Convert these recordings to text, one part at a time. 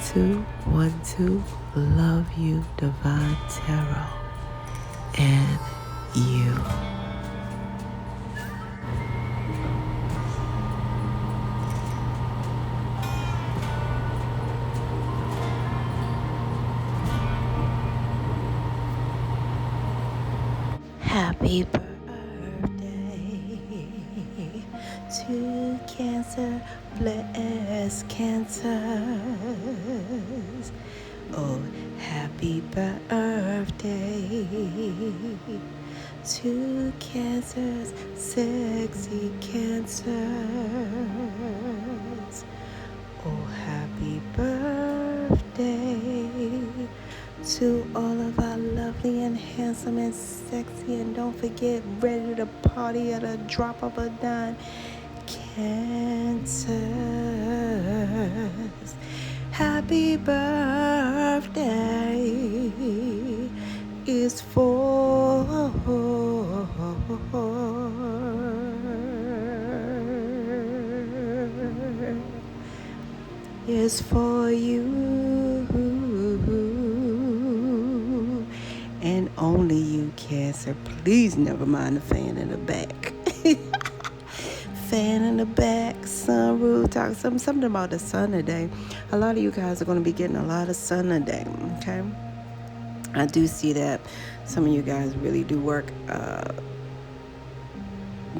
two, 1, 2. Love you, Divine Tarot, and you. Happy birthday to Cancer, bless Cancers. Oh, happy birthday to Cancers, sexy Cancers. Oh, happy birthday to all of our lovely and handsome and sexy, and don't forget, ready to party at a drop of a dime, Cancers. Happy birthday is for you and only you, Cancer. Please never mind the fan in the back. Fan in the back, sunroof, talk something about the sun today. A lot of you guys are going to be getting a lot of sun today, okay? I do see that some of you guys really do work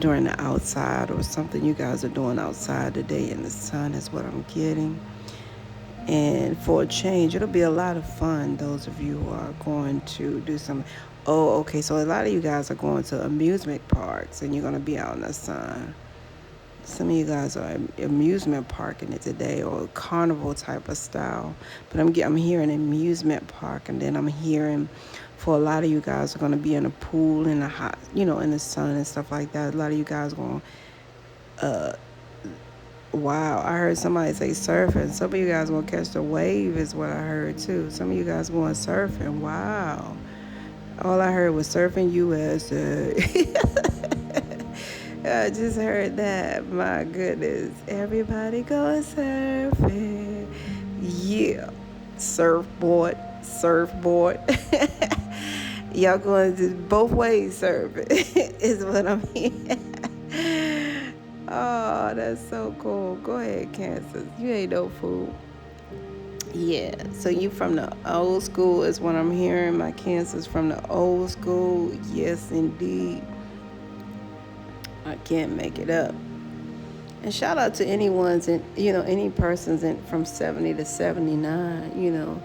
during the outside, or something you guys are doing outside today in the sun is what I'm getting. And for a change, it'll be a lot of fun, those of you who are going to do some. Oh, okay, so a lot of you guys are going to amusement parks and you're going to be out in the sun. Some of you guys are amusement parking it today, or carnival type of style. But I'm hearing amusement park, and then I'm hearing for a lot of you guys are going to be in a pool in the hot, in the sun and stuff like that. A lot of you guys going, wow, I heard somebody say surfing. Some of you guys going to catch the wave is what I heard too. Some of you guys going surfing. Wow. All I heard was surfing USA. I just heard that. My goodness. Everybody going surfing. Yeah. Surfboard. Y'all going to both ways surfing is what I'm hearing. Oh, that's so cool. Go ahead, Cancer. You ain't no fool. Yeah, so you from the old school is what I'm hearing. My Cancers from the old school. Yes, indeed. I can't make it up. And shout out to anyone's, any persons from 70 to 79,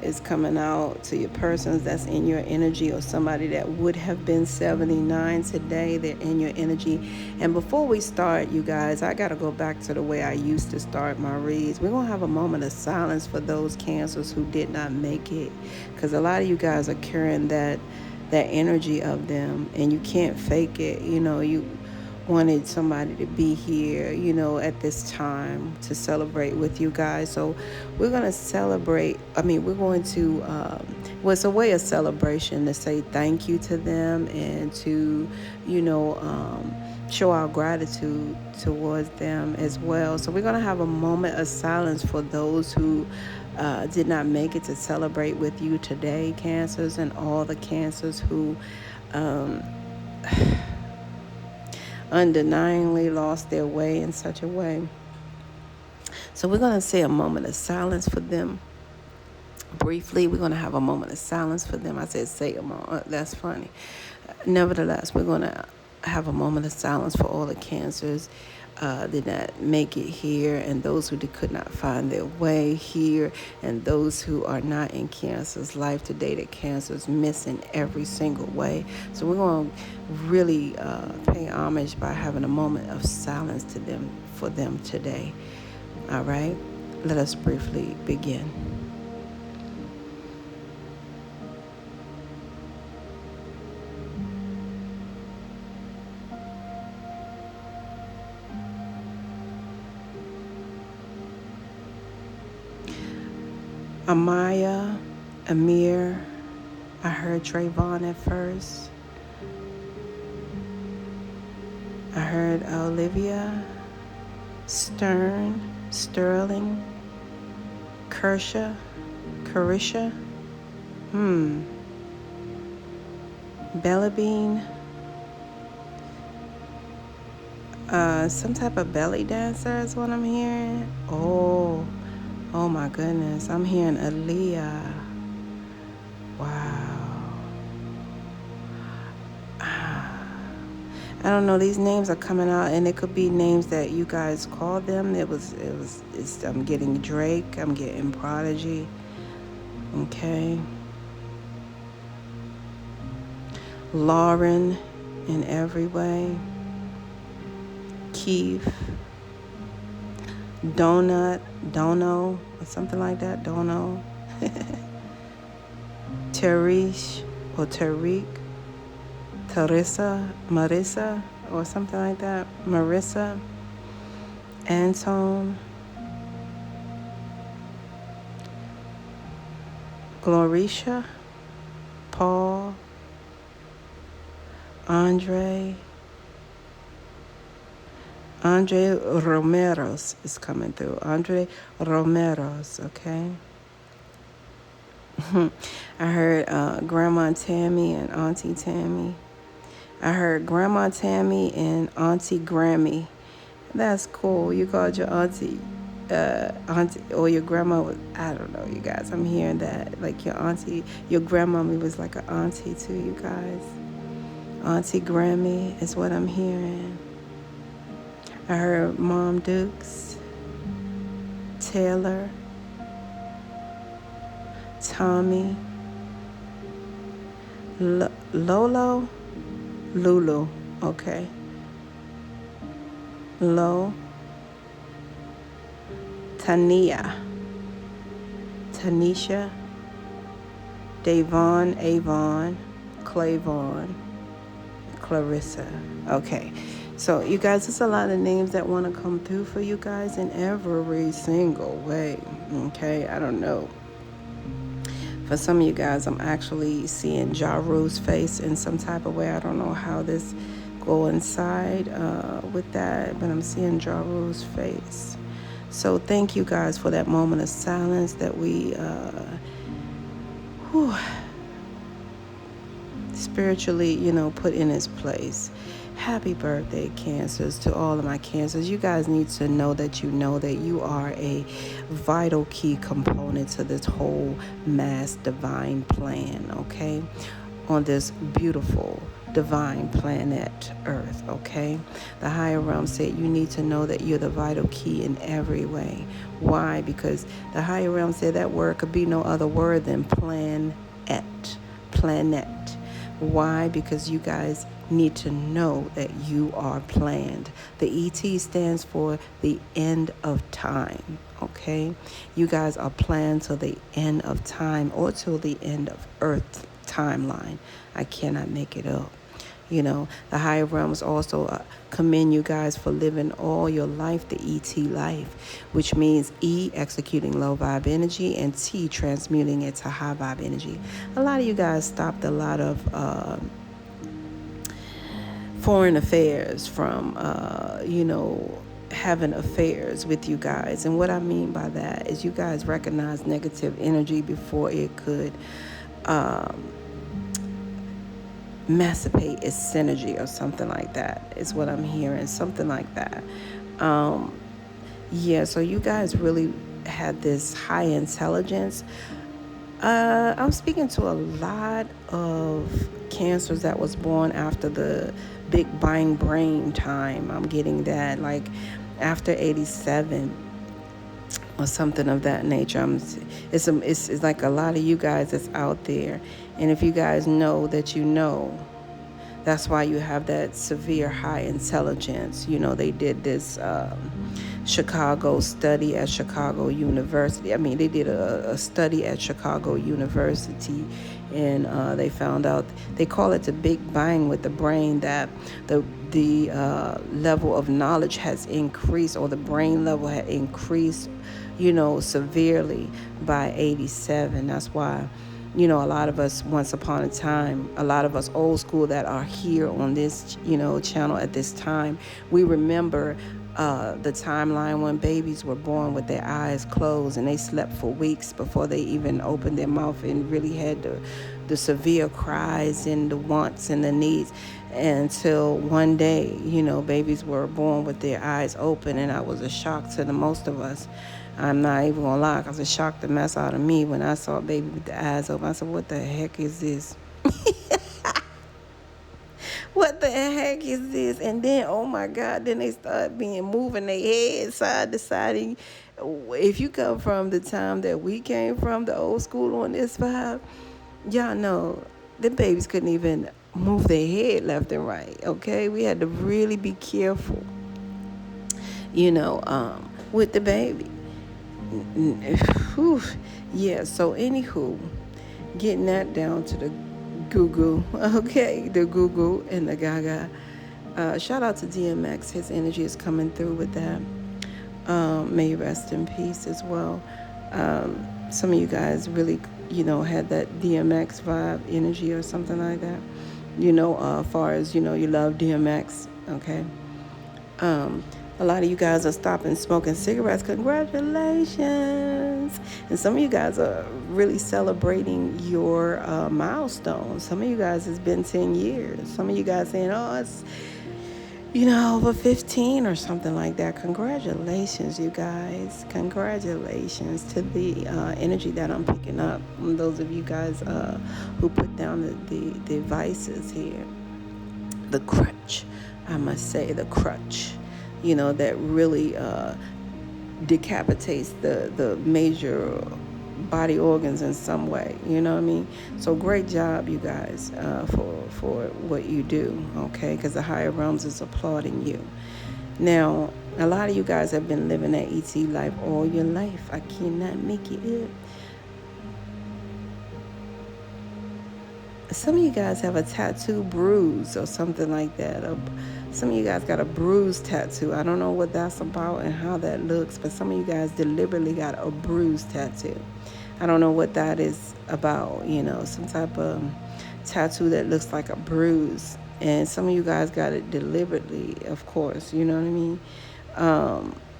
is coming out to your persons that's in your energy, or somebody that would have been 79 today, they're in your energy. And before we start, you guys, I got to go back to the way I used to start my reads. We're going to have a moment of silence for those Cancers who did not make it, because a lot of you guys are carrying that energy of them, and you can't fake it. You wanted somebody to be here, at this time to celebrate with you guys. So we're going to celebrate. We're going to, it's a way of celebration to say thank you to them, and to, show our gratitude towards them as well. So we're going to have a moment of silence for those who did not make it to celebrate with you today, Cancers, and all the Cancers who undeniably lost their way in such a way. So we're going to say a moment of silence for them. Briefly, we're going to have a moment of silence for them. I said say a moment. That's funny. Nevertheless, we're going to have a moment of silence for all the Cancers did not make it here, and those who could not find their way here, and those who are not in Cancer's life today that Cancer's missing every single way. So we're going to really pay homage by having a moment of silence for them today. All right, let us briefly begin. Amaya, Amir, I heard Trayvon at first. I heard Olivia, Sterling, Carisha, Bella Bean, some type of belly dancer is what I'm hearing. Oh my goodness, I'm hearing Aaliyah. Wow. I don't know, these names are coming out, and it could be names that you guys called them. I'm getting Drake, I'm getting Prodigy. Okay. Lauren in every way. Keith. Dono, or something like that. Dono. Tarish or Tariq. Marissa, or something like that. Marissa. Antone. Glorisha. Paul. Andre Romero's is coming through. Andre Romero's, okay? I heard Grandma Tammy and Auntie Tammy. I heard Grandma Tammy and Auntie Grammy. That's cool. You called your auntie, or your grandma. I don't know, you guys. I'm hearing that. Like your auntie, your grandmommy was like an auntie to you guys. Auntie Grammy is what I'm hearing. I heard Mom Dukes, Taylor, Tommy, Lulu, okay. Tanisha, Avon, Clavon, Clarissa. Okay. So you guys, there's a lot of names that want to come through for you guys in every single way. Okay. I don't know. For some of you guys, I'm actually seeing Ja Rule's face in some type of way. I don't know how this go inside with that, but I'm seeing Ja Rule's face. So thank you guys for that moment of silence that we spiritually, put in its place. Happy birthday, Cancers, to all of my Cancers. You guys need to know that you are a vital key component to this whole mass divine plan, okay? On this beautiful divine planet Earth, okay? The higher realm said you need to know that you're the vital key in every way. Why? Because the higher realm said that word could be no other word than planet. Why? Because you guys need to know that you are planned. The ET stands for the end of time, okay? You guys are planned till the end of time, or till the end of Earth timeline. I cannot make it up. The higher realms also commend you guys for living all your life, the ET life, which means E, executing low vibe energy, and T, transmuting it to high vibe energy. A lot of you guys stopped a lot of foreign affairs from, having affairs with you guys. And what I mean by that is you guys recognize negative energy before it could emancipate its synergy, or something like that is what I'm hearing. Something like that. So you guys really had this high intelligence. I'm speaking to a lot of Cancers that was born after the Big Bang brain time. I'm getting that, like after 87 or something of that nature. It's like a lot of you guys that's out there, and if you guys know that that's why you have that severe high intelligence. They did this Chicago study at Chicago University. They did a study at Chicago University, and they found out, they call it the Big Bang with the brain, that the level of knowledge has increased, or the brain level had increased, severely by 87. That's why, a lot of us, once upon a time, a lot of us old school that are here on this, channel at this time, we remember the timeline when babies were born with their eyes closed and they slept for weeks before they even opened their mouth and really had the severe cries and the wants and the needs, until one day, babies were born with their eyes open. And that was a shock to the most of us. I'm not even gonna lie, because it shocked the mess out of me when I saw a baby with the eyes open. I said, what the heck is this? What the heck is this? And then, oh my God, then they start moving their head side to side. And if you come from the time that we came from, the old school on this vibe, y'all know the babies couldn't even move their head left and right. Okay, we had to really be careful, with the baby. Yeah. So anywho, getting that down to the Google, okay, the Google and the Gaga. Shout out to DMX. His energy is coming through with that. May you rest in peace as well. Some of you guys really, had that DMX vibe energy or something like that. As far as, you love DMX, okay? A lot of you guys are stopping smoking cigarettes. Congratulations. And some of you guys are really celebrating your milestones. Some of you guys, it's been 10 years. Some of you guys saying, oh, it's, over 15 or something like that. Congratulations, you guys. Congratulations to the energy that I'm picking up. And those of you guys who put down the devices here. The crutch, I must say, the crutch. That really decapitates the major body organs in some way. You know what I mean? So great job, you guys, for what you do, okay? Because the higher realms is applauding you. Now, a lot of you guys have been living that ET life all your life. I cannot make it up. Some of you guys have a tattoo bruise or something like that. Some of you guys got a bruise tattoo. I don't know what that's about and how that looks, but some of you guys deliberately got a bruise tattoo. I don't know what that is about, some type of tattoo that looks like a bruise. And some of you guys got it deliberately, of course, you know what I mean?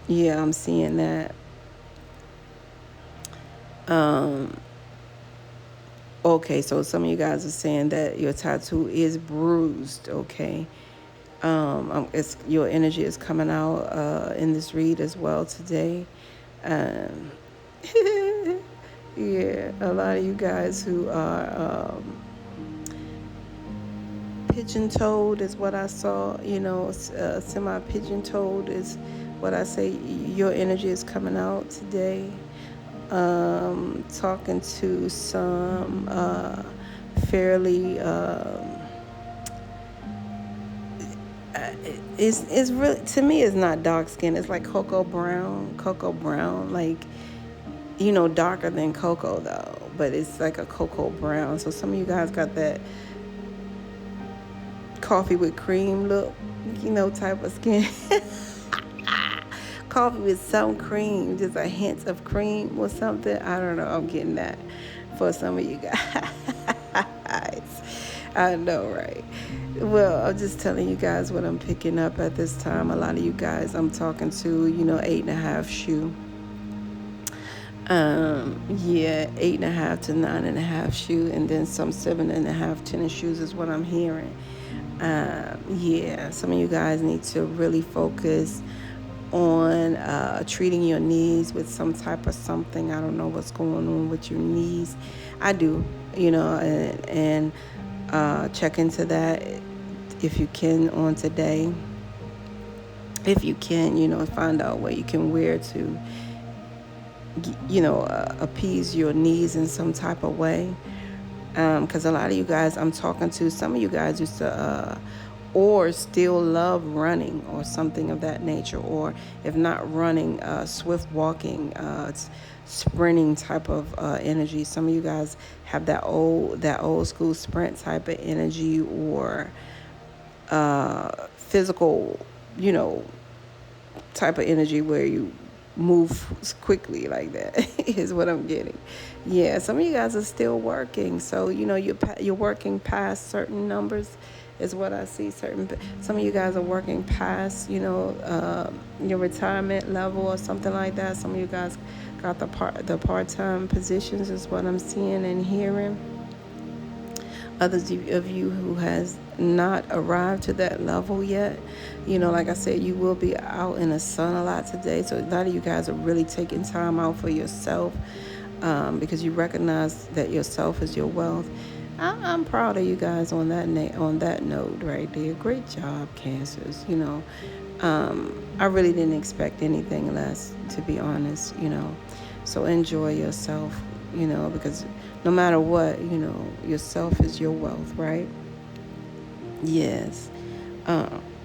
Yeah, I'm seeing that. Okay, so some of you guys are saying that your tattoo is bruised, okay? Your energy is coming out in this read as well today. Yeah, a lot of you guys who are pigeon-toed is what I saw, semi-pigeon-toed is what I say. Your energy is coming out today. Talking to some fairly it's really, to me, it's not dark skin. It's like cocoa brown, like, darker than cocoa though, but it's like a cocoa brown. So some of you guys got that coffee with cream look, type of skin. Coffee with some cream, just a hint of cream or something. I don't know. I'm getting that for some of you guys. I know, right? Well, I'm just telling you guys what I'm picking up at this time. A lot of you guys I'm talking to, 8.5 shoe. Yeah, 8.5 to 9.5 shoe, and then some 7.5 tennis shoes is what I'm hearing. Yeah, some of you guys need to really focus on treating your knees with some type of something. I don't know what's going on with your knees. I do, and check into that if you can on today. If you can, find out what you can wear to, appease your knees in some type of way. Because a lot of you guys I'm talking to, some of you guys used to or still love running or something of that nature, or if not running, swift walking, sprinting type of energy. Some of you guys have that old school sprint type of energy, or physical, type of energy where you move quickly like that is what I'm getting. Yeah, some of you guys are still working, so you're working past certain numbers is what I see. Some of you guys are working past, your retirement level or something like that. Some of you guys got the part-time positions is what I'm seeing and hearing. Others of you who has not arrived to that level yet, like I said, you will be out in the sun a lot today. So a lot of you guys are really taking time out for yourself, because you recognize that yourself is your wealth. I'm proud of you guys on that note right there. Great job, Cancers. I really didn't expect anything less, to be honest. So enjoy yourself. Because no matter what, yourself is your wealth, right? Yes.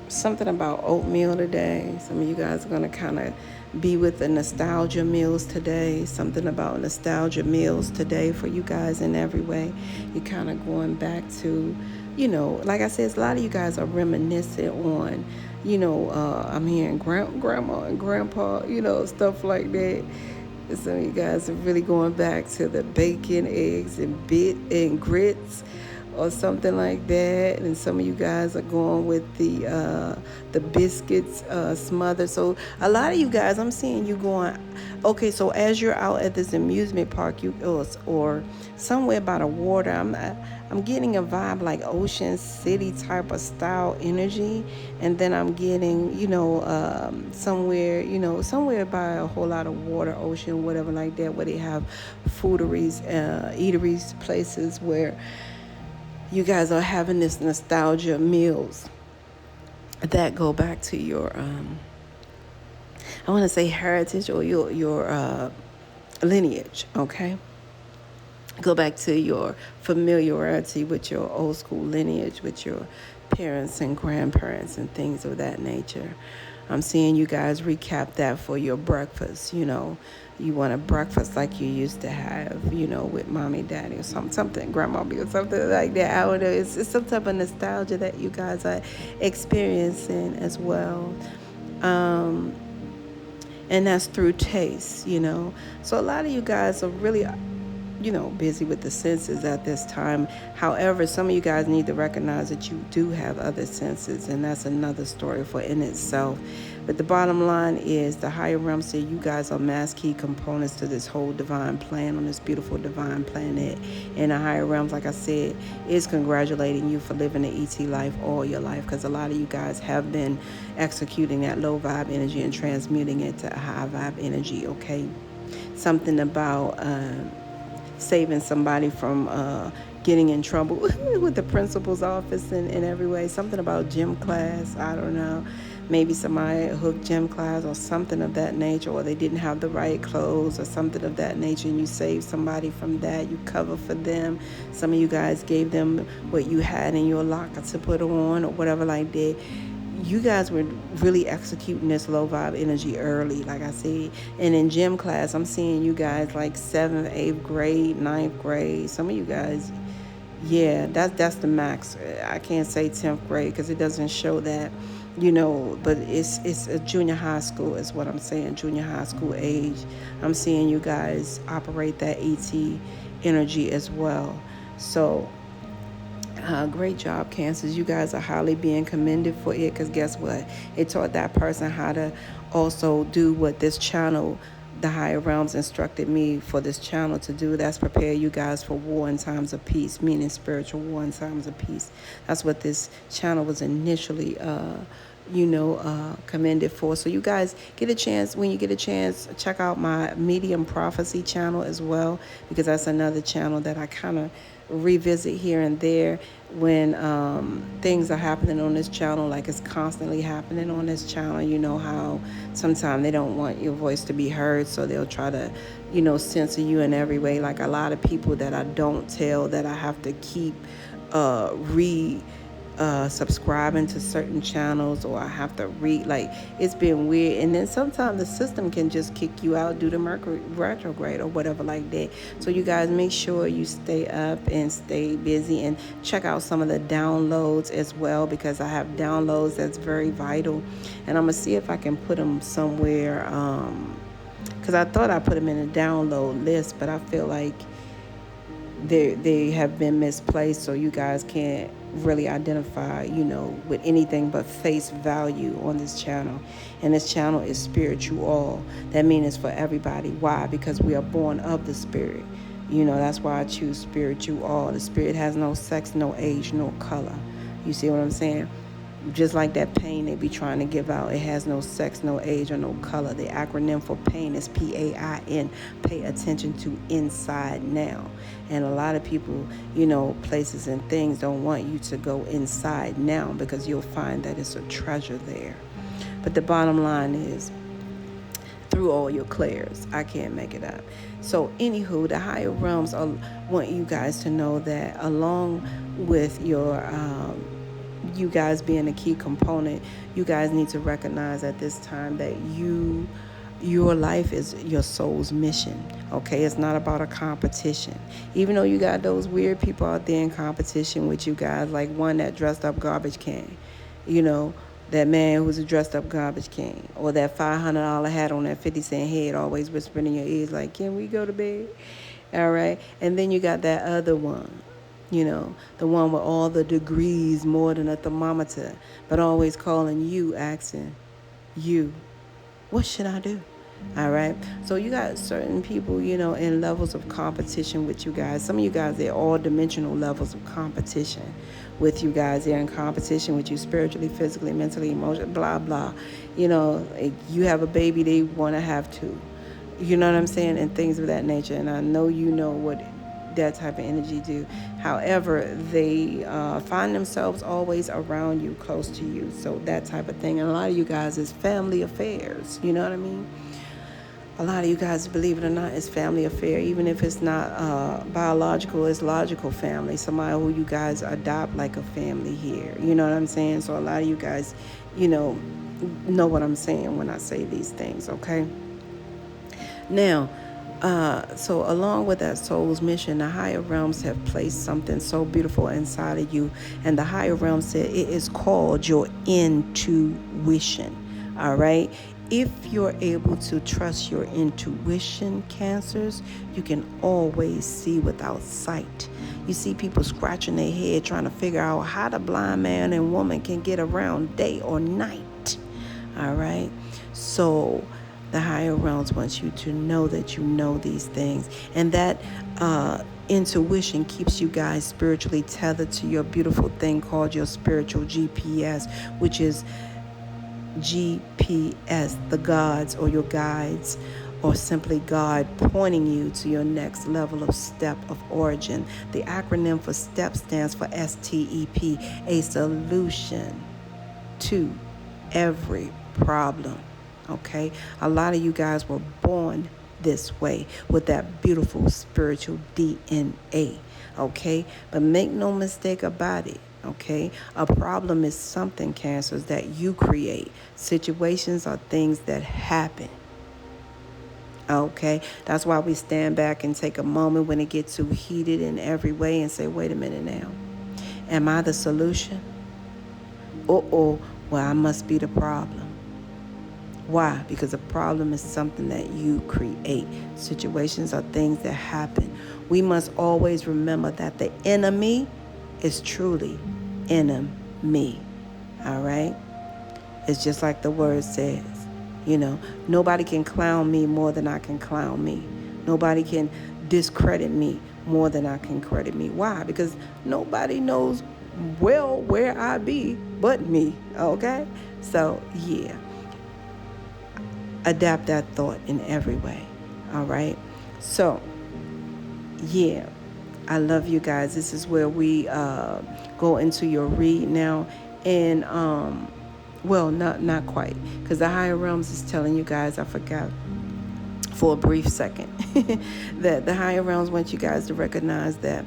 Something about oatmeal today. Some of you guys are going to kind of be with the nostalgia meals today. Something about nostalgia meals today for you guys in every way. You're kind of going back to, like I said, a lot of you guys are reminiscent on, I'm hearing grandma and grandpa, stuff like that. Some of you guys are really going back to the bacon, eggs, and grits, or something like that. And some of you guys are going with the biscuits smothered. So a lot of you guys, I'm seeing you going. Okay, so as you're out at this amusement park, or somewhere by the water, I'm getting a vibe like Ocean City type of style energy, and then I'm getting somewhere by a whole lot of water, ocean, whatever like that, where they have fooderies, eateries, places where you guys are having this nostalgia meals that go back to your I want to say heritage, or your lineage. Okay, go back to your familiarity with your old school lineage, with your parents and grandparents and things of that nature. I'm seeing you guys recap that for your breakfast. You want a breakfast like you used to have, with mommy, daddy, or something, grandma, or something like that. I don't know. It's some type of nostalgia that you guys are experiencing as well. And that's through taste, So a lot of you guys are really, busy with the senses at this time. However, some of you guys need to recognize that you do have other senses, and that's another story for in itself. But the bottom line is the higher realm say you guys are mass key components to this whole divine plan on this beautiful divine planet. And the higher realms, like I said, is congratulating you for living the ET life all your life, because a lot of you guys have been executing that low vibe energy and transmuting it to a high vibe energy, okay? Something about saving somebody from getting in trouble with the principal's office in every way. Something about gym class, I don't know. Maybe somebody hooked gym class or something of that nature, or they didn't have the right clothes or something of that nature, and you saved somebody from that. You cover for them. Some of you guys gave them what you had in your locker to put on or whatever like that. You guys were really executing this low vibe energy early, like I said. And in gym class, I'm seeing you guys like 7th, 8th grade, 9th grade. Some of you guys, yeah, that's the max. I can't say 10th grade because it doesn't show that, but it's a junior high school is what I'm saying, junior high school age. I'm seeing you guys operate that ET energy as well. So great job, Cancers. You guys are highly being commended for it, because guess what? It taught that person how to also do what this channel, the higher realms, instructed me for this channel to do. That's prepare you guys for war in times of peace, meaning spiritual war in times of peace. That's what this channel was initially commended for. So you guys when you get a chance, check out my Medium Prophecy channel as well, because that's another channel that I kind of revisit here and there when things are happening on this channel, like it's constantly happening on this channel. You know how sometimes they don't want your voice to be heard, so they'll try to censor you in every way. Like a lot of people that I don't tell, that I have to keep subscribing to certain channels, or I have to read, like it's been weird. And then sometimes the system can just kick you out due to Mercury retrograde or whatever like that. So you guys make sure you stay up and stay busy, and check out some of the downloads as well, because I have downloads that's very vital, and I'm gonna see if I can put them somewhere, because I thought I put them in a download list, but I feel like they have been misplaced, so you guys can't really identify, with anything but face value on this channel. And this channel is spiritual. That means it's for everybody. Why? Because we are born of the spirit. That's why I choose spiritual. The spirit has no sex, no age, no color. You see what I'm saying? Just like that pain they be trying to give out, it has no sex, no age, or no color. The acronym for pain is PAIN. Pay attention to inside now. And a lot of people, places and things don't want you to go inside now, because you'll find that it's a treasure there. But the bottom line is, through all your clairs, I can't make it up. So anywho, the higher realms want you guys to know that, along with you guys being a key component, you guys need to recognize at this time that your life is your soul's mission. Okay, it's not about a competition. Even though you got those weird people out there in competition with you guys, like one that dressed up garbage can, that man who's a dressed up garbage can, or that $500 hat on that 50-cent head, always whispering in your ears like, "Can we go to bed?" All right. And then you got that other one, the one with all the degrees, more than a thermometer, but always calling you, asking you, "What should I do?" All right. So you got certain people, in levels of competition with you guys. Some of you guys, they're all dimensional levels of competition with you guys. They're in competition with you spiritually, physically, mentally, emotionally, blah, blah. You have a baby, they want to have two. You know what I'm saying? And things of that nature. And I know what that type of energy do. However, they find themselves always around you, close to you. So that type of thing. And a lot of you guys is family affairs. You know what I mean? A lot of you guys, believe it or not, is family affair. Even if it's not biological, it's logical family. Somebody who you guys adopt like a family here. You know what I'm saying? So a lot of you guys, know what I'm saying when I say these things, okay? Now, so along with that soul's mission, the higher realms have placed something so beautiful inside of you. And the higher realm said it is called your intuition. All right? If you're able to trust your intuition, Cancers, you can always see without sight. You see people scratching their head trying to figure out how the blind man and woman can get around day or night. All right? So the higher realms want you to know that you know these things. And that intuition keeps you guys spiritually tethered to your beautiful thing called your spiritual GPS, which is GPS, the gods or your guides, or simply God pointing you to your next level of step of origin. The acronym for STEP stands for STEP, a solution to every problem. Okay? A lot of you guys were born this way with that beautiful spiritual DNA. Okay? But make no mistake about it. Okay? A problem is something, Cancers, that you create. Situations are things that happen. Okay? That's why we stand back and take a moment when it gets too heated in every way and say, wait a minute now. Am I the solution? Well, I must be the problem. Why? Because a problem is something that you create. Situations are things that happen. We must always remember that the enemy is truly enemy. All right? It's just like the word says. Nobody can clown me more than I can clown me. Nobody can discredit me more than I can credit me. Why? Because nobody knows well where I be but me. Okay? So, yeah. Adapt that thought in every way. All right? So, yeah. I love you guys. This is where we go into your read now. And, well, not quite. Because the higher realms is telling you guys, I forgot for a brief second, that the higher realms want you guys to recognize that,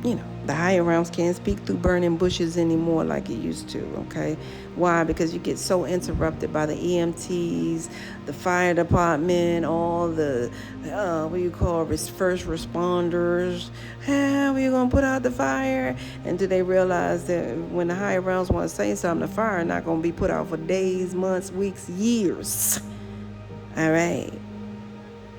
the higher realms can't speak through burning bushes anymore like it used to, okay? Why? Because you get so interrupted by the EMTs, the fire department, all the, first responders. How are you going to put out the fire? And do they realize that when the higher realms want to say something, the fire is not going to be put out for days, months, weeks, years. All right?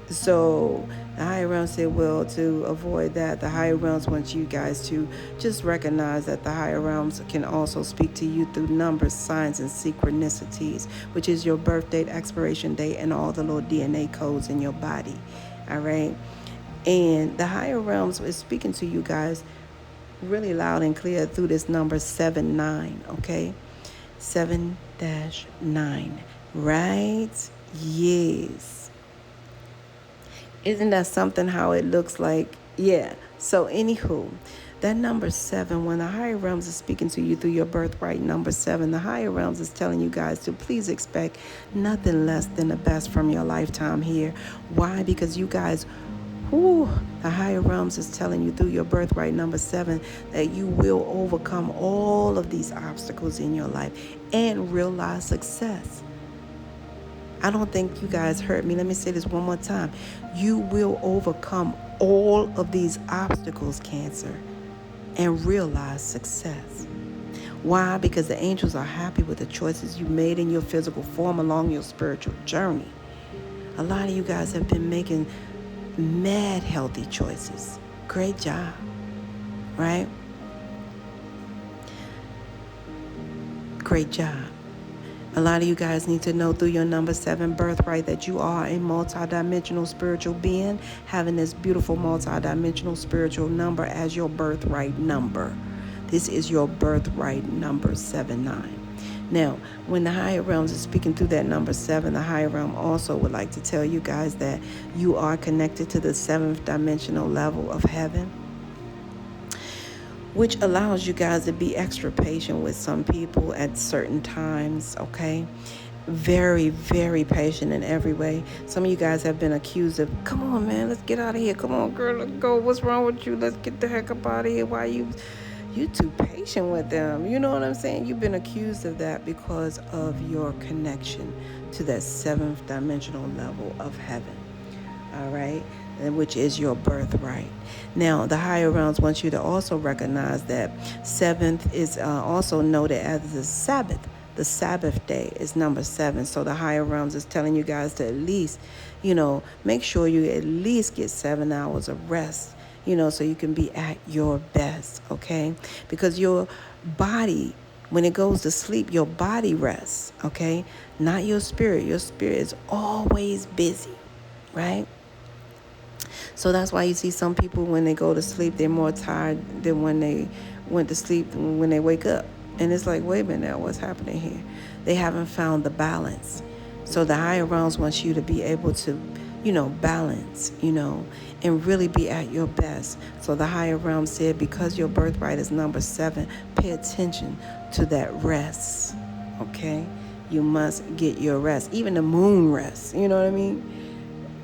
So The higher realms said, well, to avoid that, the higher realms want you guys to just recognize that the higher realms can also speak to you through numbers, signs, and synchronicities, which is your birth date, expiration date, and all the little DNA codes in your body. All right. And the higher realms is speaking to you guys really loud and clear through this number 7-9. Okay. 7-9. Right? Yes. Isn't that something how it looks like? Yeah. So, anywho, that number 7, when the higher realms is speaking to you through your birthright number 7, the higher realms is telling you guys to please expect nothing less than the best from your lifetime here. Why? Because you guys, the higher realms is telling you through your birthright number 7 that you will overcome all of these obstacles in your life and realize success. I don't think you guys heard me. Let me say this one more time. You will overcome all of these obstacles, Cancer, and realize success. Why? Because the angels are happy with the choices you made in your physical form along your spiritual journey. A lot of you guys have been making mad healthy choices. Great job, right? Great job. A lot of you guys need to know through your number 7 birthright that you are a multidimensional spiritual being, having this beautiful multidimensional spiritual number as your birthright number. This is your birthright number 7-9. Now, when the higher realms is speaking through that number 7, the higher realm also would like to tell you guys that you are connected to the 7th dimensional level of heaven, which allows you guys to be extra patient with some people at certain times, okay? Very, very patient in every way. Some of you guys have been accused of, come on, man, let's get out of here. Come on, girl, let's go. What's wrong with you? Let's get the heck up out of here. Why you too patient with them? You know what I'm saying? You've been accused of that because of your connection to that 7th dimensional level of heaven, all right? Which is your birthright. Now, the higher realms want you to also recognize that 7th is also noted as the Sabbath. The Sabbath day is number 7. So the higher realms is telling you guys to at least, make sure you at least get 7 hours of rest, so you can be at your best, okay? Because your body, when it goes to sleep, your body rests, okay? Not your spirit. Your spirit is always busy, right? So that's why you see some people when they go to sleep, they're more tired than when they went to sleep when they wake up. And it's like, wait a minute, what's happening here? They haven't found the balance. So the higher realms wants you to be able to, balance, and really be at your best. So the higher realm said, because your birthright is number 7, pay attention to that rest, okay? You must get your rest. Even the moon rests, you know what I mean?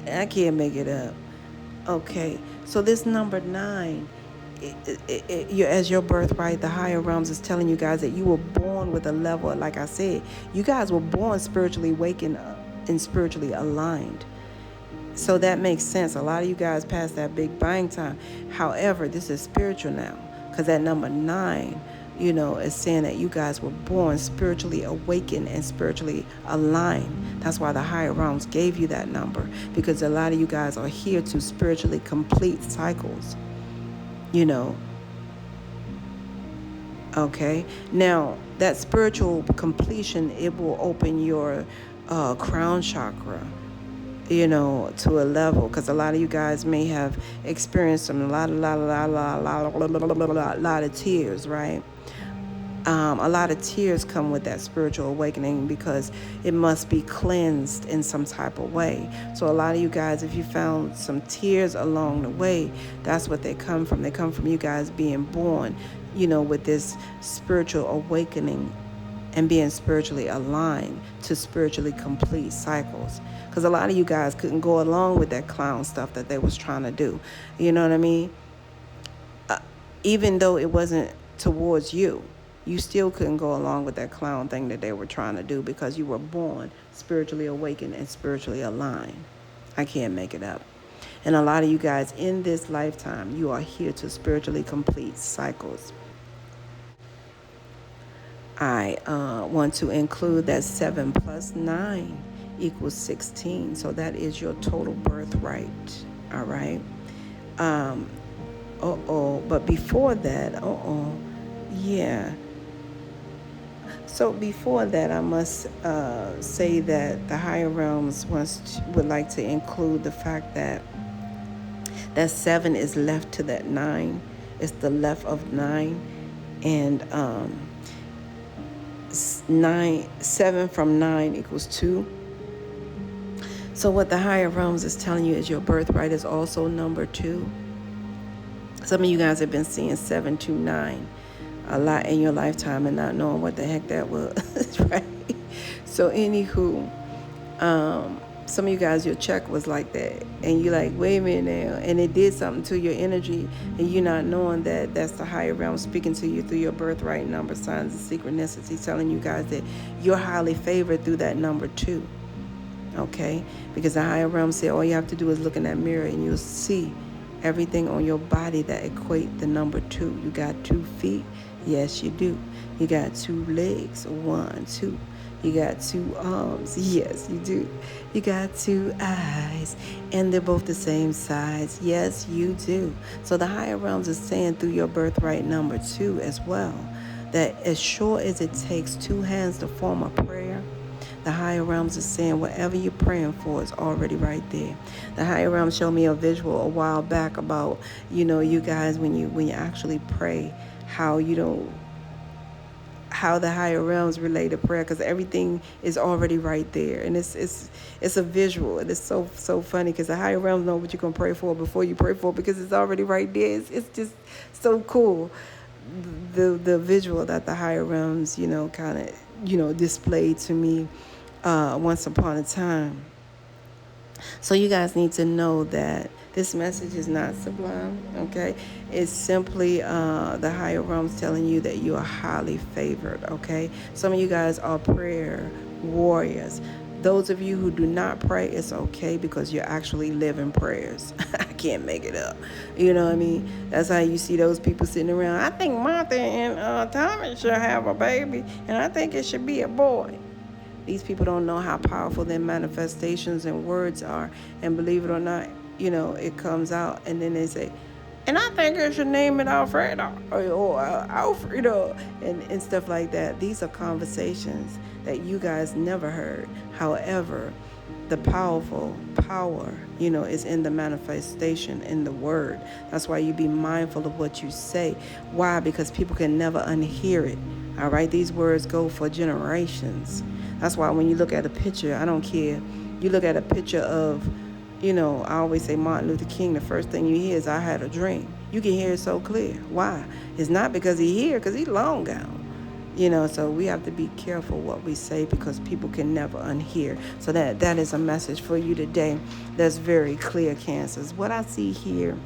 I can't make it up. Okay, so this number 9, as your birthright, the higher realms is telling you guys that you were born with a level, like I said, you guys were born spiritually awakened and spiritually aligned. So that makes sense. A lot of you guys passed that big bang time. However, this is spiritual now, because that number 9, is saying that you guys were born spiritually awakened and spiritually aligned. That's why the higher realms gave you that number, because a lot of you guys are here to spiritually complete cycles, Okay. Now, that spiritual completion, it will open your crown chakra, to a level, because a lot of you guys may have experienced a lot of tears, right? A lot of tears come with that spiritual awakening because it must be cleansed in some type of way. So a lot of you guys, if you found some tears along the way, that's what they come from. They come from you guys being born, with this spiritual awakening and being spiritually aligned to spiritually complete cycles. Because a lot of you guys couldn't go along with that clown stuff that they was trying to do. You know what I mean? Even though it wasn't towards you, you still couldn't go along with that clown thing that they were trying to do, because you were born spiritually awakened and spiritually aligned. I can't make it up. And a lot of you guys in this lifetime, you are here to spiritually complete cycles. I want to include that 7 + 9 = 16. So that is your total birthright. All right. Um, but before that, yeah. So before that, I must say that the higher realms would like to include the fact that that 7 is left to that 9. It's the left of 9, and 7 from 9 equals 2. So what the higher realms is telling you is your birthright is also number 2. Some of you guys have been seeing 729 a lot in your lifetime and not knowing what the heck that was, right? So anywho, some of you guys, your check was like that, and you're like, wait a minute now, and it did something to your energy, and you're not knowing that that's the higher realm speaking to you through your birthright number, signs of synchronicity, telling you guys that you're highly favored through that number 2. Okay, because the higher realm said all you have to do is look in that mirror and you'll see everything on your body that equate the number 2. You got 2 feet, yes you do. You got 2 legs, 1, 2. You got 2 arms, yes you do. You got 2 eyes, and they're both the same size, yes you do. So the higher realms is saying through your birthright number 2 as well, that as sure as it takes 2 hands to form a prayer, the higher realms is saying whatever you're praying for is already right there. The higher realms showed me a visual a while back about, you guys, when you actually pray, how how the higher realms relate to prayer, because everything is already right there, and it's a visual, and it's so funny because the higher realms know what you're gonna pray for before you pray for, because it's already right there. It's just so cool, the visual that the higher realms kind of displayed to me once upon a time. So you guys need to know that this message is not sublime, okay? It's simply the higher realms telling you that you are highly favored, okay? Some of you guys are prayer warriors. Those of you who do not pray, it's okay, because you're actually living prayers. I can't make it up. You know what I mean? That's how you see those people sitting around. I think Martha and Thomas should have a baby, and I think it should be a boy. These people don't know how powerful their manifestations and words are. And believe it or not, it comes out, and then they say, and I think I should name it Alfredo or Alfredo and stuff like that. These are conversations that you guys never heard. However, the power, is in the manifestation, in the word. That's why you be mindful of what you say. Why? Because people can never unhear it. All right? These words go for generations. That's why when you look at a picture, I don't care. You look at a picture of, I always say Martin Luther King, the first thing you hear is, I had a dream. You can hear it so clear. Why? It's not because he's here, because he's long gone. So we have to be careful what we say, because people can never unhear. So that is a message for you today that's very clear, Cancers. What I see here,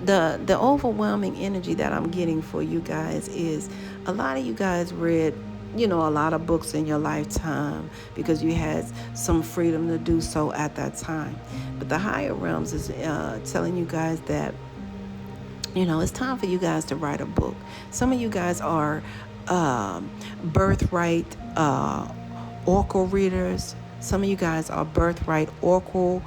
the overwhelming energy that I'm getting for you guys is, a lot of you guys read a lot of books in your lifetime because you had some freedom to do so at that time. But the higher realms is telling you guys that, it's time for you guys to write a book. Some of you guys are birthright oracle readers. Some of you guys are birthright oracle,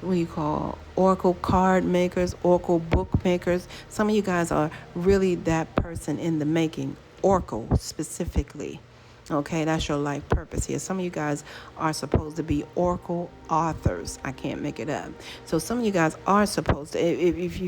what do you call oracle card makers, oracle book makers. Some of you guys are really that person in the making, oracle specifically. Okay, that's your life purpose here. Some of you guys are supposed to be oracle authors. I can't make it up. So some of you guys are supposed to, if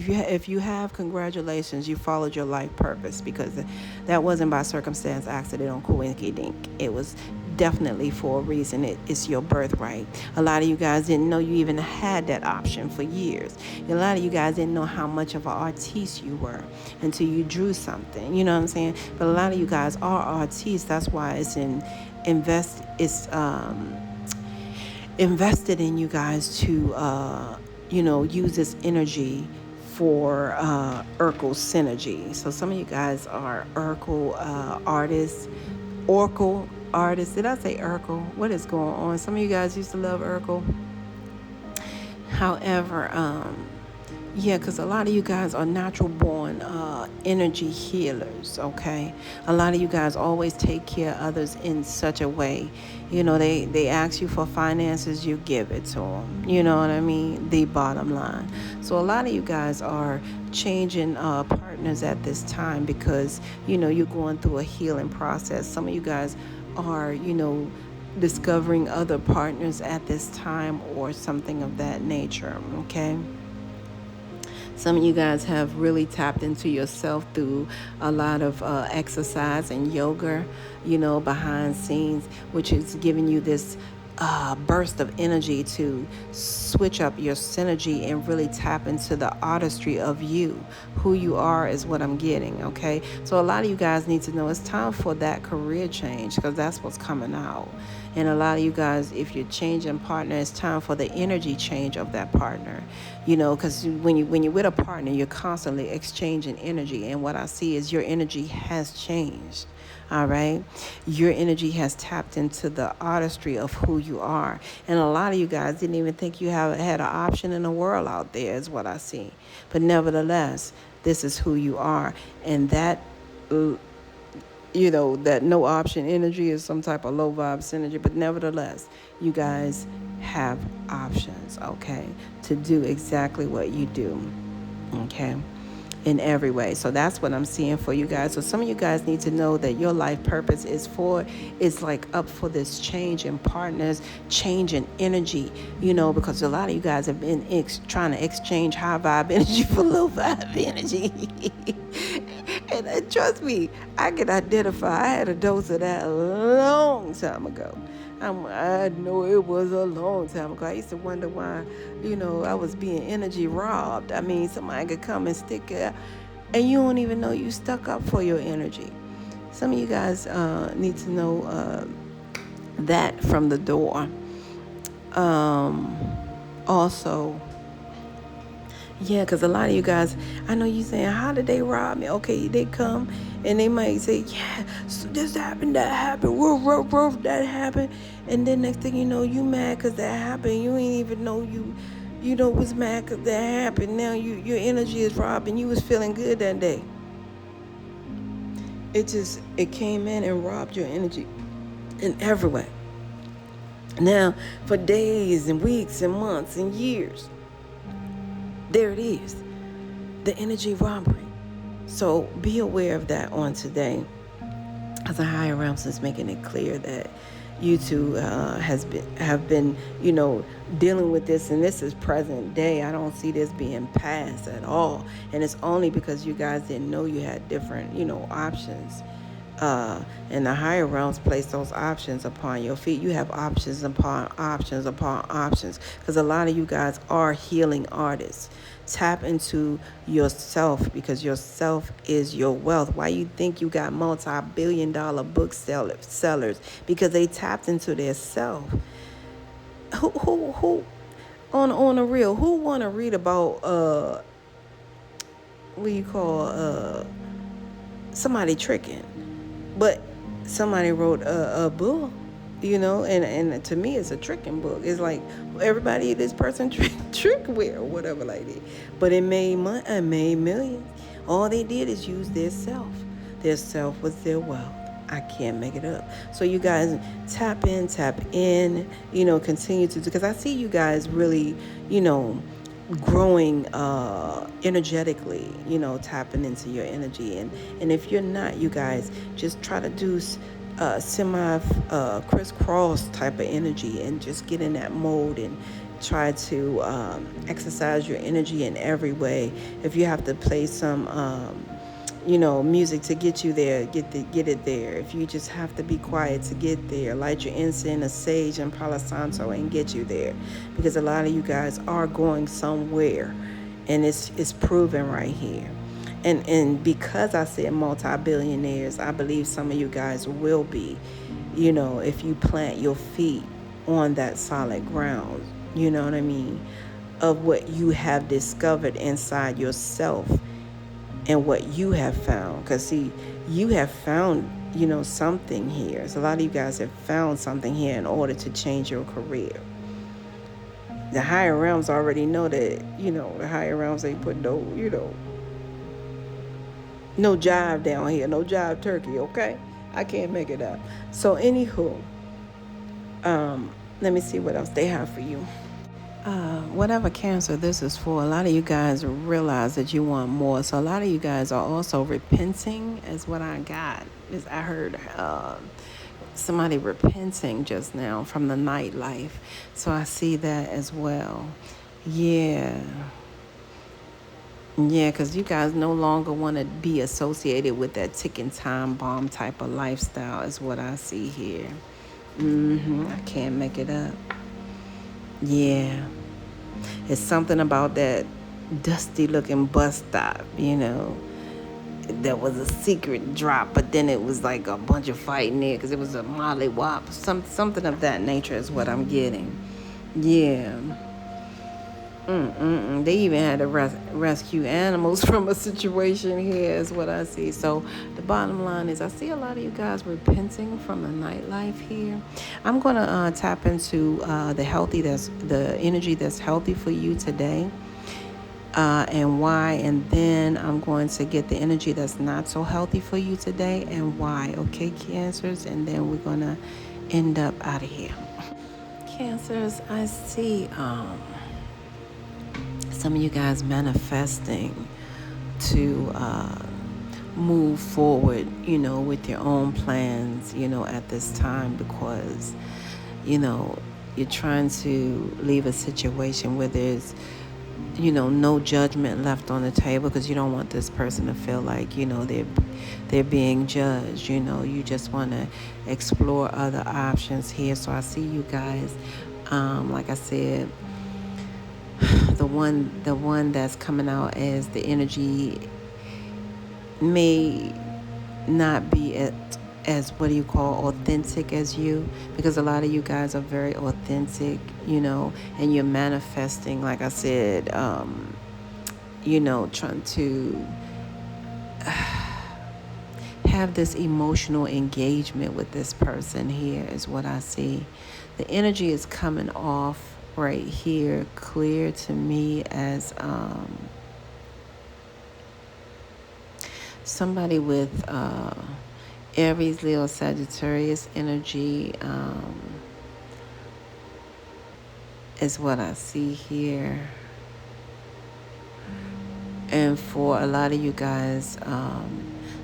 you have, congratulations, you followed your life purpose, because that wasn't by circumstance, accident, or coincidence. It was definitely for a reason. It's your birthright. A lot of you guys didn't know you even had that option for years. A lot of you guys didn't know how much of an artiste you were until you drew something. You know what I'm saying? But a lot of you guys are artists. That's why it's invested in you guys to use this energy for Urkel synergy. So some of you guys are Urkel artists, Oracle artists. Did I say Urkel? What is going on? Some of you guys used to love Urkel. However, Yeah, because a lot of you guys are natural born energy healers, okay? A lot of you guys always take care of others in such a way. You know, they ask you for finances, you give it to them. You know what I mean? The bottom line. So a lot of you guys are changing partners at this time because, you know, you're going through a healing process. Some of you guys are, you know, discovering other partners at this time or something of that nature, okay? Some of you guys have really tapped into yourself through a lot of exercise and yoga, you know, behind scenes, which is giving you this burst of energy to switch up your synergy and really tap into the artistry of you. Who you are is what I'm getting, okay? So a lot of you guys need to know it's time for that career change because that's what's coming out. And a lot of you guys, if you're changing partner, it's time for the energy change of that partner. You know, because when you're with a partner, you're constantly exchanging energy. And what I see is your energy has changed. All right. Your energy has tapped into the artistry of who you are. And a lot of you guys didn't even think you had an option in the world out there, is what I see. But nevertheless, this is who you are. And that, you know, that no option energy is some type of low vibe synergy. But nevertheless, you guys have options, okay, to do exactly what you do, okay, in every way. So that's what I'm seeing for you guys. So some of you guys need to know that your life purpose is like up for this change in partners, change in energy, you know, because a lot of you guys have been trying to exchange high vibe energy for low vibe energy. And trust me, I can identify. I had a dose of that a long time ago. I know it was a long time ago. I used to wonder why, you know, I was being energy robbed. I mean, somebody could come and stick it, and you don't even know you stuck up for your energy. Some of you guys need to know that from the door. Also, yeah, because a lot of you guys, I know you saying, how did they rob me? Okay, they come and they might say, yeah, so this happened, that happened, woof, that happened. And then next thing you know, you mad because that happened. You ain't even know you know, was mad because that happened. Now your energy is robbed and you was feeling good that day. It came in and robbed your energy in every way. Now, for days and weeks and months and years, there it is, the energy robbery. So be aware of that on today, as the higher realms is making it clear that you two have been, you know, dealing with this, and this is present day. I don't see this being past at all, and it's only because you guys didn't know you had different, you know, options. And the higher realms place those options upon your feet. You have options upon options upon options, because a lot of you guys are healing artists. Tap into yourself, because yourself is your wealth. Why you think you got multi-billion-dollar book sellers? Because they tapped into their self. Who on the real, who want to read about what you call somebody tricking? But somebody wrote a book, you know, and to me it's a tricking book. It's like everybody this person trick with or whatever like that. But it made money, it made millions. All they did is use their self. Their self was their wealth. I can't make it up. So you guys tap in, you know, continue to do, because I see you guys really, you know, growing energetically, you know, tapping into your energy. And if you're not, you guys just try to do semi crisscross type of energy and just get in that mode and try to exercise your energy in every way. If you have to play some you know, music to get you there, get it there. If you just have to be quiet to get there, light your incense, a sage and Palo Santo, and get you there. Because a lot of you guys are going somewhere, and it's proven right here. And because I said multi-billionaires, I believe some of you guys will be, you know, if you plant your feet on that solid ground, you know what I mean, of what you have discovered inside yourself and what you have found. Because see, you have found, you know, something here. So a lot of you guys have found something here in order to change your career. The higher realms already know that, the higher realms ain't put no, no jive down here, no jive turkey, okay? I can't make it up. So, anywho, let me see what else they have for you. Whatever Cancer this is for, a lot of you guys realize that you want more. So a lot of you guys are also repenting, is what I got. Is I heard somebody repenting just now from the nightlife. So I see that as well. Yeah. Yeah, because you guys no longer want to be associated with that ticking time bomb type of lifestyle, is what I see here. I can't make it up. Yeah. It's something about that dusty looking bus stop, There was a secret drop, but then it was like a bunch of fighting there because it was a molly wop. Something of that nature is what I'm getting. Yeah. They even had to rescue animals from a situation here, is what I see. So the bottom line is I see a lot of you guys repenting from the nightlife here. I'm going to tap into the energy that's healthy for you today. And why, and then I'm going to get the energy that's not so healthy for you today and why. Okay, Cancers, and then we're going to end up out of here. Cancers, I see some of you guys manifesting to move forward, with your own plans, at this time because, you're trying to leave a situation where there's, no judgment left on the table because you don't want this person to feel like, they're being judged. You just want to explore other options here. So I see you guys, like I said, the one that's coming out as the energy may not be as what do you call authentic as you, because a lot of you guys are very authentic, and you're manifesting, like I said, trying to have this emotional engagement with this person here is what I see. The energy is coming off right here clear to me as somebody with Aries, Leo, Sagittarius energy is what I see here. And for a lot of you guys,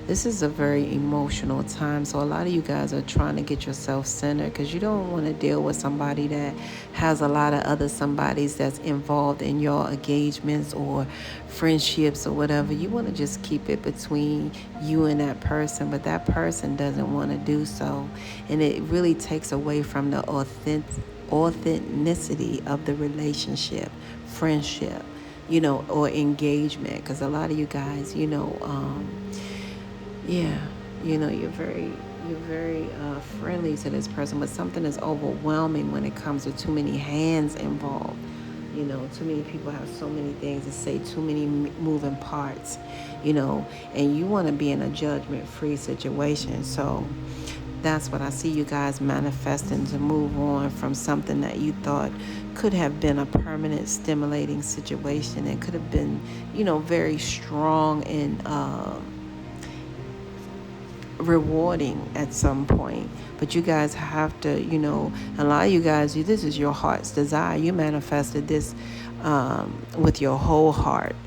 this is a very emotional time. So a lot of you guys are trying to get yourself centered because you don't want to deal with somebody that has a lot of other somebodies that's involved in your engagements or friendships or whatever. You want to just keep it between you and that person, but that person doesn't want to do so. And it really takes away from the authenticity of the relationship, friendship, or engagement. Because a lot of you guys, you're very friendly to this person, but something is overwhelming when it comes to too many hands involved. Too many people have so many things to say, too many moving parts, and you want to be in a judgment-free situation. So that's what I see you guys manifesting to move on from something that you thought could have been a permanent stimulating situation. It could have been, very strong and rewarding at some point, but you guys have to, a lot of you guys, this is your heart's desire. You manifested this with your whole heart.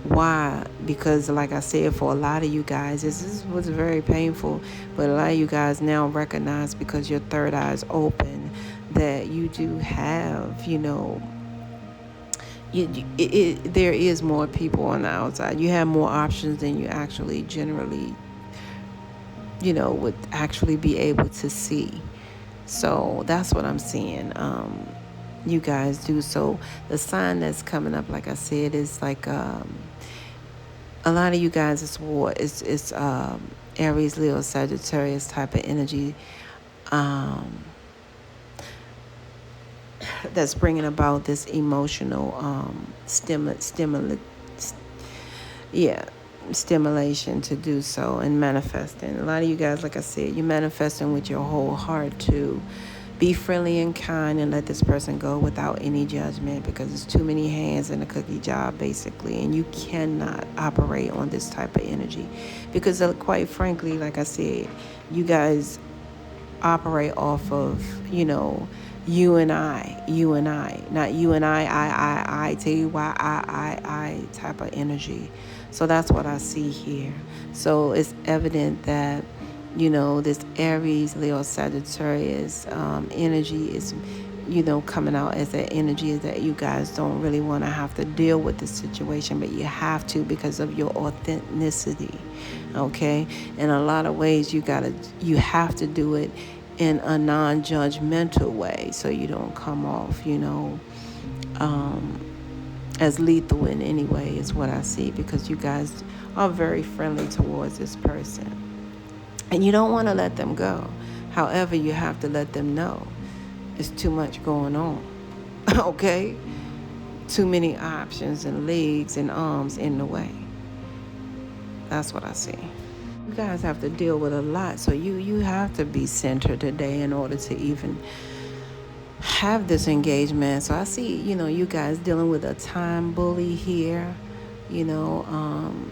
Why? Because like I said, for a lot of you guys, this was very painful, but a lot of you guys now recognize, because your third eye is open, that you do have, there is more people on the outside. You have more options than you actually generally would actually be able to see. So that's what I'm seeing. You guys do. So the sign that's coming up, like I said, is like a lot of you guys is war. It's Aries, Leo, Sagittarius type of energy. That's bringing about this emotional stimulation to do so and manifesting. A lot of you guys, like I said, you're manifesting with your whole heart too. Be friendly and kind and let this person go without any judgment, because it's too many hands in a cookie job, basically, and you cannot operate on this type of energy because, quite frankly, like I said, you guys operate off of, you and I, not you and I, T-Y-I type of energy. So that's what I see here. So it's evident that, this Aries, Leo, Sagittarius energy is, coming out as that energy that you guys don't really want to have to deal with the situation, but you have to because of your authenticity. Okay, in a lot of ways, you have to do it in a non-judgmental way, so you don't come off, as lethal in any way, is what I see, because you guys are very friendly towards this person. And you don't want to let them go. However, you have to let them know it's too much going on. Okay? Too many options and legs and arms in the way. That's what I see. You guys have to deal with a lot. So you have to be centered today in order to even have this engagement. So I see, you guys dealing with a time bully here.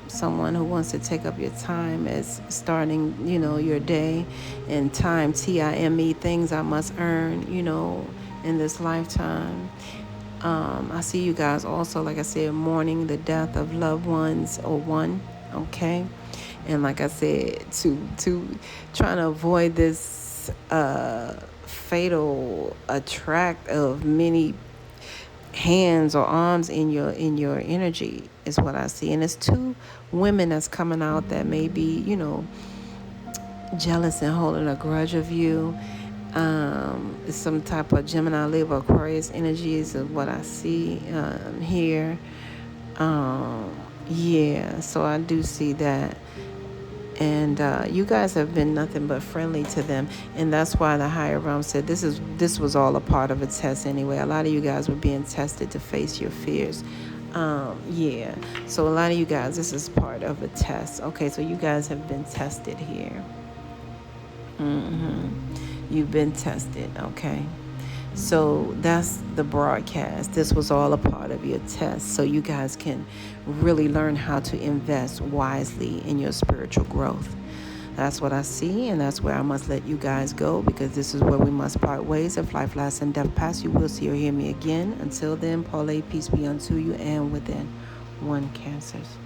Someone who wants to take up your time as starting, your day, and time, TIME, things I must earn, in this lifetime. I see you guys also, like I said, mourning the death of loved ones or one, okay? And like I said, to trying to avoid this fatal attract of many hands or arms in your energy is what I see. And it's two women that's coming out that may be, jealous and holding a grudge of you. It's some type of Gemini, Libra, Aquarius energies of what I see here. Yeah, so I do see that. And you guys have been nothing but friendly to them, and that's why the higher realm said this was all a part of a test anyway. A lot of you guys were being tested to face your fears. Yeah, so a lot of you guys, this is part of a test. Okay, so you guys have been tested here. You've been tested, okay? So that's the broadcast. This was all a part of your test, so you guys can really learn how to invest wisely in your spiritual growth. That's what I see, and that's where I must let you guys go, because this is where we must part ways. If life lasts and death pass, you will see or hear me again. Until then, Paulay, peace be unto you and within. One, Cancers.